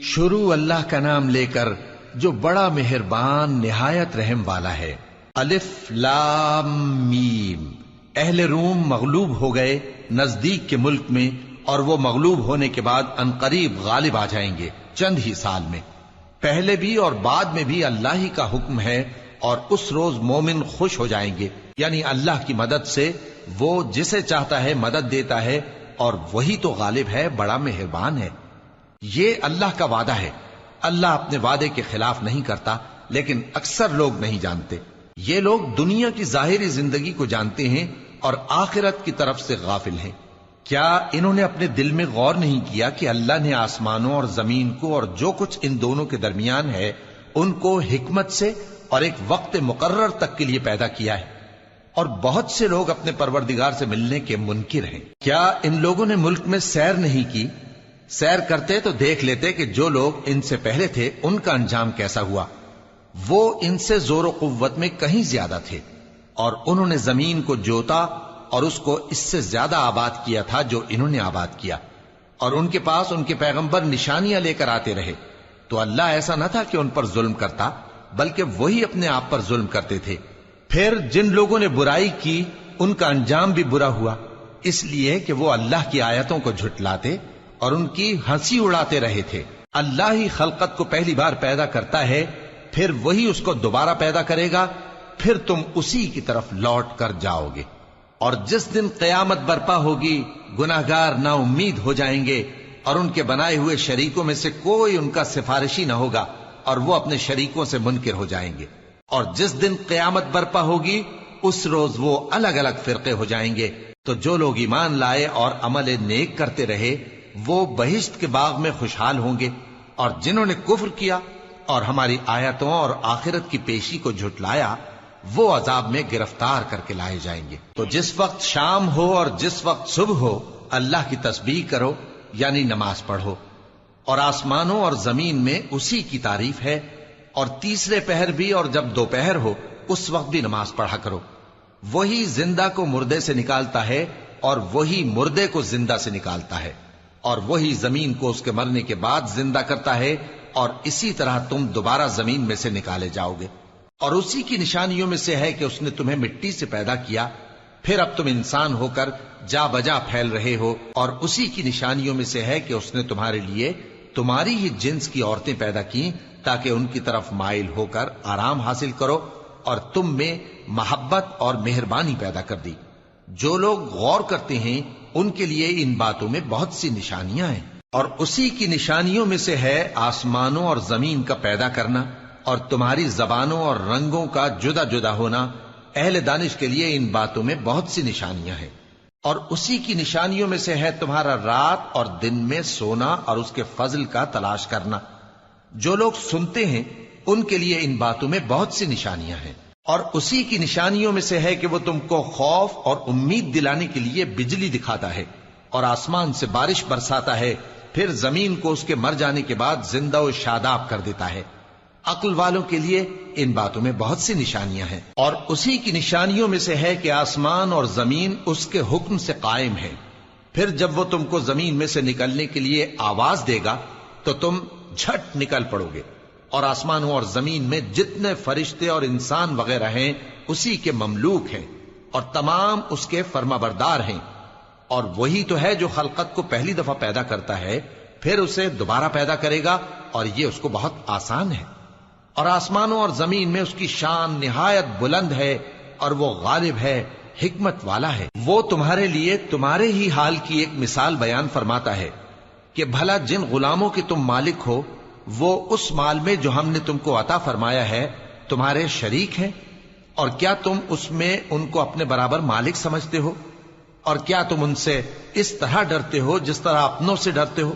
شروع اللہ کا نام لے کر جو بڑا مہربان نہایت رحم والا ہے۔ الف لام میم۔ اہل روم مغلوب ہو گئے نزدیک کے ملک میں، اور وہ مغلوب ہونے کے بعد عنقریب غالب آ جائیں گے چند ہی سال میں۔ پہلے بھی اور بعد میں بھی اللہ ہی کا حکم ہے، اور اس روز مومن خوش ہو جائیں گے، یعنی اللہ کی مدد سے وہ جسے چاہتا ہے مدد دیتا ہے، اور وہی تو غالب ہے، بڑا مہربان ہے۔ یہ اللہ کا وعدہ ہے۔ اللہ اپنے وعدے کے خلاف نہیں کرتا، لیکن اکثر لوگ نہیں جانتے۔ یہ لوگ دنیا کی ظاہری زندگی کو جانتے ہیں اور آخرت کی طرف سے غافل ہیں۔ کیا انہوں نے اپنے دل میں غور نہیں کیا کہ اللہ نے آسمانوں اور زمین کو اور جو کچھ ان دونوں کے درمیان ہے ان کو حکمت سے اور ایک وقت مقرر تک کے لیے پیدا کیا ہے؟ اور بہت سے لوگ اپنے پروردگار سے ملنے کے منکر ہیں۔ کیا ان لوگوں نے ملک میں سیر نہیں کی؟ سیر کرتے تو دیکھ لیتے کہ جو لوگ ان سے پہلے تھے ان کا انجام کیسا ہوا۔ وہ ان سے زور و قوت میں کہیں زیادہ تھے، اور انہوں نے زمین کو جوتا اور اس کو اس سے زیادہ آباد کیا تھا جو انہوں نے آباد کیا، اور ان کے پاس ان کے پیغمبر نشانیاں لے کر آتے رہے۔ تو اللہ ایسا نہ تھا کہ ان پر ظلم کرتا، بلکہ وہی اپنے آپ پر ظلم کرتے تھے۔ پھر جن لوگوں نے برائی کی ان کا انجام بھی برا ہوا، اس لیے کہ وہ اللہ کی آیتوں کو جھٹلاتے اور ان کی ہنسی اڑاتے رہے تھے۔ اللہ ہی خلقت کو پہلی بار پیدا کرتا ہے، پھر وہی اس کو دوبارہ پیدا کرے گا، پھر تم اسی کی طرف لوٹ کر جاؤ گے۔ اور جس دن قیامت برپا ہوگی گناہگار نا امید ہو جائیں گے، اور ان کے بنائے ہوئے شریکوں میں سے کوئی ان کا سفارشی نہ ہوگا، اور وہ اپنے شریکوں سے منکر ہو جائیں گے۔ اور جس دن قیامت برپا ہوگی اس روز وہ الگ الگ فرقے ہو جائیں گے۔ تو جو لوگ ایمان لائے اور عمل نیک کرتے رہے وہ بہشت کے باغ میں خوشحال ہوں گے، اور جنہوں نے کفر کیا اور ہماری آیتوں اور آخرت کی پیشی کو جھٹلایا وہ عذاب میں گرفتار کر کے لائے جائیں گے۔ تو جس وقت شام ہو اور جس وقت صبح ہو اللہ کی تسبیح کرو، یعنی نماز پڑھو، اور آسمانوں اور زمین میں اسی کی تعریف ہے، اور تیسرے پہر بھی اور جب دوپہر ہو اس وقت بھی نماز پڑھا کرو۔ وہی زندہ کو مردے سے نکالتا ہے اور وہی مردے کو زندہ سے نکالتا ہے، اور وہی زمین کو اس کے مرنے کے بعد زندہ کرتا ہے، اور اسی طرح تم دوبارہ زمین میں سے نکالے جاؤ گے۔ اور اسی کی نشانیوں میں سے ہے کہ اس نے تمہیں مٹی سے پیدا کیا، پھر اب تم انسان ہو کر جا بجا پھیل رہے ہو، اور اسی کی نشانیوں میں سے ہے کہ اس نے تمہارے لیے تمہاری ہی جنس کی عورتیں پیدا کی تاکہ ان کی طرف مائل ہو کر آرام حاصل کرو، اور تم میں محبت اور مہربانی پیدا کر دی۔ جو لوگ غور کرتے ہیں ان کے لیے ان باتوں میں بہت سی نشانیاں ہیں۔ اور اسی کی نشانیوں میں سے ہے آسمانوں اور زمین کا پیدا کرنا، اور تمہاری زبانوں اور رنگوں کا جدا جدا ہونا۔ اہل دانش کے لیے ان باتوں میں بہت سی نشانیاں ہیں۔ اور اسی کی نشانیوں میں سے ہے تمہارا رات اور دن میں سونا اور اس کے فضل کا تلاش کرنا۔ جو لوگ سنتے ہیں ان کے لیے ان باتوں میں بہت سی نشانیاں ہیں۔ اور اسی کی نشانیوں میں سے ہے کہ وہ تم کو خوف اور امید دلانے کے لیے بجلی دکھاتا ہے، اور آسمان سے بارش برساتا ہے، پھر زمین کو اس کے مر جانے کے بعد زندہ و شاداب کر دیتا ہے۔ عقل والوں کے لیے ان باتوں میں بہت سی نشانیاں ہیں۔ اور اسی کی نشانیوں میں سے ہے کہ آسمان اور زمین اس کے حکم سے قائم ہے، پھر جب وہ تم کو زمین میں سے نکلنے کے لیے آواز دے گا تو تم جھٹ نکل پڑو گے۔ اور آسمانوں اور زمین میں جتنے فرشتے اور انسان وغیرہ ہیں اسی کے مملوک ہیں، اور تمام اس کے فرما بردار ہیں۔ اور وہی تو ہے جو خلقت کو پہلی دفعہ پیدا کرتا ہے، پھر اسے دوبارہ پیدا کرے گا، اور یہ اس کو بہت آسان ہے۔ اور آسمانوں اور زمین میں اس کی شان نہایت بلند ہے، اور وہ غالب ہے، حکمت والا ہے۔ وہ تمہارے لیے تمہارے ہی حال کی ایک مثال بیان فرماتا ہے کہ بھلا جن غلاموں کے تم مالک ہو وہ اس مال میں جو ہم نے تم کو عطا فرمایا ہے تمہارے شریک ہیں، اور کیا تم اس میں ان کو اپنے برابر مالک سمجھتے ہو؟ اور کیا تم ان سے اس طرح ڈرتے ہو جس طرح اپنوں سے ڈرتے ہو؟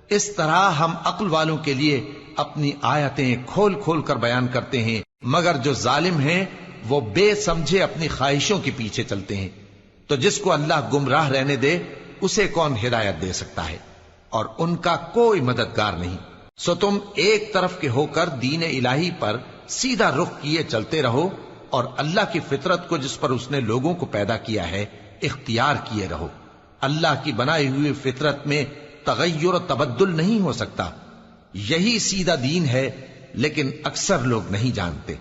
اس طرح ہم عقل والوں کے لیے اپنی آیتیں کھول کھول کر بیان کرتے ہیں، مگر جو ظالم ہیں وہ بے سمجھے اپنی خواہشوں کے پیچھے چلتے ہیں۔ تو جس کو اللہ گمراہ رہنے دے اسے کون ہدایت دے سکتا ہے، اور ان کا کوئی مددگار نہیں۔ سو تم ایک طرف کے ہو کر دین الہی پر سیدھا رخ کیے چلتے رہو، اور اللہ کی فطرت کو جس پر اس نے لوگوں کو پیدا کیا ہے اختیار کیے رہو۔ اللہ کی بنائی ہوئی فطرت میں تغیر و تبدل نہیں ہو سکتا۔ یہی سیدھا دین ہے، لیکن اکثر لوگ نہیں جانتے۔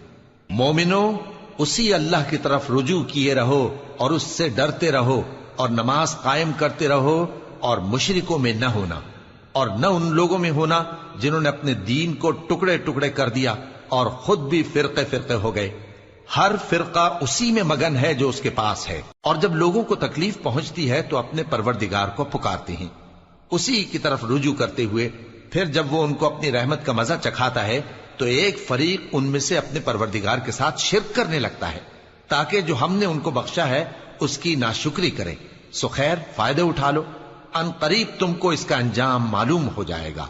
مومنو، اسی اللہ کی طرف رجوع کیے رہو اور اس سے ڈرتے رہو، اور نماز قائم کرتے رہو، اور مشرکوں میں نہ ہونا، اور نہ ان لوگوں میں ہونا جنہوں نے اپنے دین کو ٹکڑے ٹکڑے کر دیا اور خود بھی فرقے فرقے ہو گئے۔ ہر فرقہ اسی میں مگن ہے جو اس کے پاس ہے، اور جب لوگوں کو تکلیف پہنچتی ہے تو اپنے پروردگار کو پکارتے ہیں، اسی کی طرف رجوع کرتے ہوئے۔ پھر جب وہ ان کو اپنی رحمت کا مزہ چکھاتا ہے تو ایک فریق ان میں سے اپنے پروردگار کے ساتھ شرک کرنے لگتا ہے، تاکہ جو ہم نے ان کو بخشا ہے اس کی ناشکری کریں۔ سو خیر، فائدے اٹھا لو، ان قریب تم کو اس کا انجام معلوم ہو جائے گا۔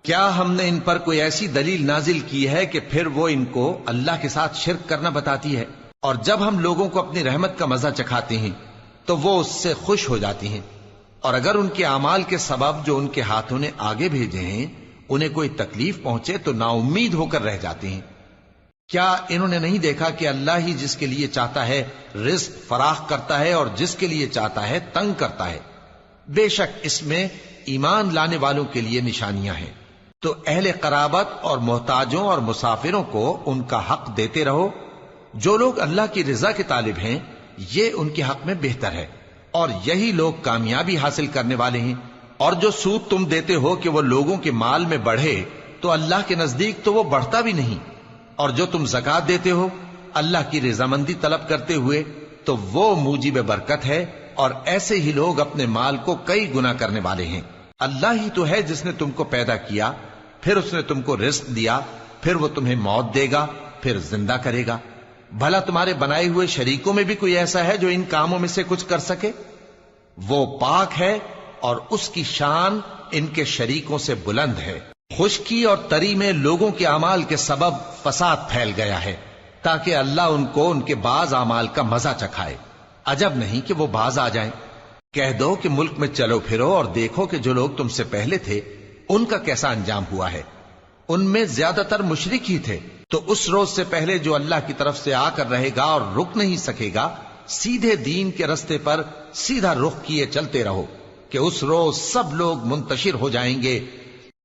کیا ہم نے ان پر کوئی ایسی دلیل نازل کی ہے کہ پھر وہ ان کو اللہ کے ساتھ شرک کرنا بتاتی ہے؟ اور جب ہم لوگوں کو اپنی رحمت کا مزہ چکھاتے ہیں تو وہ اس سے خوش ہو جاتی ہیں، اور اگر ان کے اعمال کے سبب جو ان کے ہاتھوں نے آگے بھیجے ہیں انہیں کوئی تکلیف پہنچے تو نا امید ہو کر رہ جاتے ہیں۔ کیا انہوں نے نہیں دیکھا کہ اللہ ہی جس کے لیے چاہتا ہے رزق فراخ کرتا ہے اور جس کے لیے چاہتا ہے تنگ کرتا ہے؟ بے شک اس میں ایمان لانے والوں کے لیے نشانیاں ہیں۔ تو اہل قرابت اور محتاجوں اور مسافروں کو ان کا حق دیتے رہو۔ جو لوگ اللہ کی رضا کے طالب ہیں یہ ان کے حق میں بہتر ہے، اور یہی لوگ کامیابی حاصل کرنے والے ہیں۔ اور جو سود تم دیتے ہو کہ وہ لوگوں کے مال میں بڑھے تو اللہ کے نزدیک تو وہ بڑھتا بھی نہیں، اور جو تم زکوٰۃ دیتے ہو اللہ کی رضامندی طلب کرتے ہوئے تو وہ موجب برکت ہے، اور ایسے ہی لوگ اپنے مال کو کئی گنا کرنے والے ہیں۔ اللہ ہی تو ہے جس نے تم کو پیدا کیا، پھر اس نے تم کو رزق دیا، پھر وہ تمہیں موت دے گا، پھر زندہ کرے گا۔ بھلا تمہارے بنائے ہوئے شریکوں میں بھی کوئی ایسا ہے جو ان کاموں میں سے کچھ کر سکے؟ وہ پاک ہے اور اس کی شان ان کے شریکوں سے بلند ہے۔ خشکی اور تری میں لوگوں کے اعمال کے سبب فساد پھیل گیا ہے، تاکہ اللہ ان کو ان کے بعض اعمال کا مزہ چکھائے۔ عجب نہیں کہ وہ باز آ جائیں۔ کہہ دو کہ ملک میں چلو پھرو اور دیکھو کہ جو لوگ تم سے پہلے تھے ان کا کیسا انجام ہوا ہے۔ ان میں زیادہ تر مشرک ہی تھے۔ تو اس روز سے پہلے جو اللہ کی طرف سے آ کر رہے گا اور رک نہیں سکے گا، سیدھے دین کے رستے پر سیدھا رخ کیے چلتے رہو، کہ اس روز سب لوگ منتشر ہو جائیں گے۔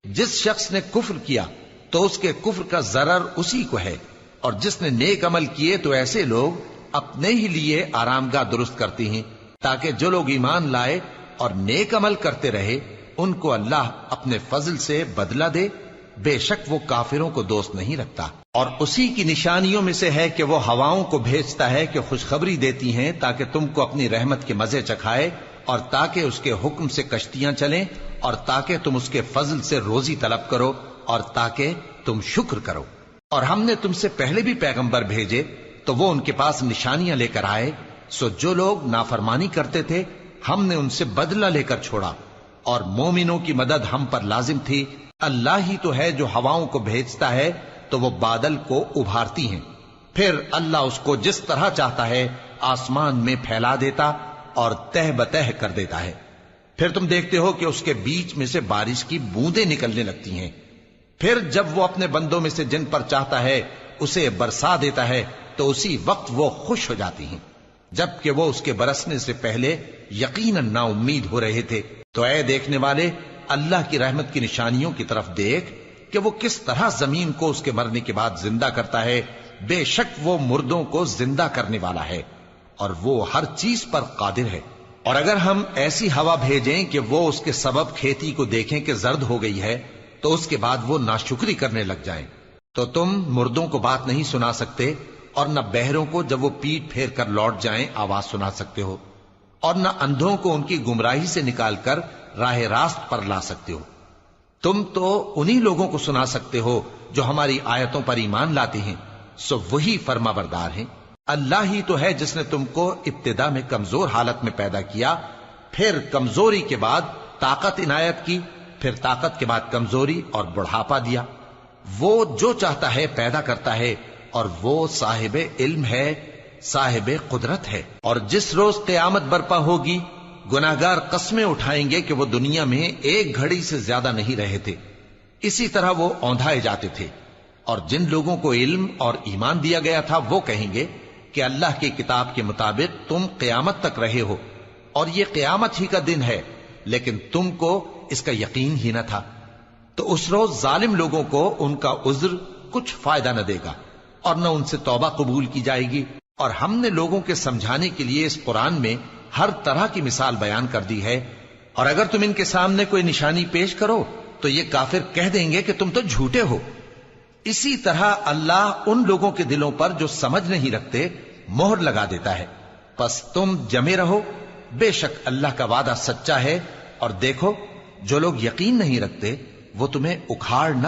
جس شخص نے کفر کیا تو اس کے کفر کا ضرر اسی کو ہے، اور جس نے نیک عمل کیے تو ایسے لوگ اپنے ہی لیے آرامگاہ درست کرتے ہیں، تاکہ جو لوگ ایمان لائے اور نیک عمل کرتے رہے ان کو اللہ اپنے فضل سے بدلہ دے۔ بے شک وہ کافروں کو دوست نہیں رکھتا۔ اور اسی کی نشانیوں میں سے ہے کہ وہ ہواؤں کو بھیجتا ہے کہ خوشخبری دیتی ہیں تاکہ تم کو اپنی رحمت کے مزے چکھائے، اور تاکہ اس کے حکم سے کشتیاں چلیں، اور تاکہ تم اس کے فضل سے روزی طلب کرو، اور تاکہ تم شکر کرو۔ اور ہم نے تم سے پہلے بھی پیغمبر بھیجے تو وہ ان کے پاس نشانیاں لے کر آئے، سو جو لوگ نافرمانی کرتے تھے ہم نے ان سے بدلہ لے کر چھوڑا، اور مومنوں کی مدد ہم پر لازم تھی۔ اللہ ہی تو ہے جو ہواؤں کو بھیجتا ہے تو وہ بادل کو ابھارتی ہیں، پھر اللہ اس کو جس طرح چاہتا ہے آسمان میں پھیلا دیتا اور تہ بتہ کر دیتا ہے۔ پھر تم دیکھتے ہو کہ اس کے بیچ میں سے بارش کی بوندیں نکلنے لگتی ہیں، پھر جب وہ اپنے بندوں میں سے جن پر چاہتا ہے اسے برسا دیتا ہے تو اسی وقت وہ خوش ہو جاتی ہیں، جبکہ وہ اس کے برسنے سے پہلے یقیناً نا امید ہو رہے تھے۔ تو اے دیکھنے والے، اللہ کی رحمت کی نشانیوں کی طرف دیکھ کہ وہ کس طرح زمین کو اس کے مرنے کے بعد زندہ کرتا ہے۔ بے شک وہ مردوں کو زندہ کرنے والا ہے اور وہ ہر چیز پر قادر ہے۔ اور اگر ہم ایسی ہوا بھیجیں کہ وہ اس کے سبب کھیتی کو دیکھیں کہ زرد ہو گئی ہے تو اس کے بعد وہ ناشکری کرنے لگ جائیں، تو تم مردوں کو بات نہیں سنا سکتے، اور نہ بہروں کو جب وہ پیٹ پھیر کر لوٹ جائیں آواز سنا سکتے ہو، اور نہ اندھوں کو ان کی گمراہی سے نکال کر راہ راست پر لا سکتے ہو۔ تم تو انہی لوگوں کو سنا سکتے ہو جو ہماری آیتوں پر ایمان لاتے ہیں، سو وہی فرما بردار ہیں۔ اللہ ہی تو ہے جس نے تم کو ابتدا میں کمزور حالت میں پیدا کیا، پھر کمزوری کے بعد طاقت عنایت کی، پھر طاقت کے بعد کمزوری اور بڑھاپا دیا۔ وہ جو چاہتا ہے پیدا کرتا ہے، اور وہ صاحب علم ہے، صاحب قدرت ہے۔ اور جس روز قیامت برپا ہوگی گناہگار قسمیں اٹھائیں گے کہ وہ دنیا میں ایک گھڑی سے زیادہ نہیں رہے تھے، اسی طرح وہ اوندھائے جاتے تھے۔ اور جن لوگوں کو علم اور ایمان دیا گیا تھا وہ کہیں گے کہ اللہ کی کتاب کے مطابق تم قیامت تک رہے ہو، اور یہ قیامت ہی کا دن ہے، لیکن تم کو اس کا یقین ہی نہ تھا۔ تو اس روز ظالم لوگوں کو ان کا عذر کچھ فائدہ نہ دے گا اور نہ ان سے توبہ قبول کی جائے گی. اور ہم نے لوگوں کے سمجھانے کے لیے اس قرآن میں ہر طرح کی مثال بیان کر دی ہے، اور اگر تم ان کے سامنے کوئی نشانی پیش کرو تو یہ کافر کہہ دیں گے کہ تم تو جھوٹے ہو. اسی طرح اللہ ان لوگوں کے دلوں پر جو سمجھ نہیں رکھتے مہر لگا دیتا ہے. پس تم جمے رہو، بے شک اللہ کا وعدہ سچا ہے، اور دیکھو جو لوگ یقین نہیں رکھتے وہ تمہیں اکھاڑ نہ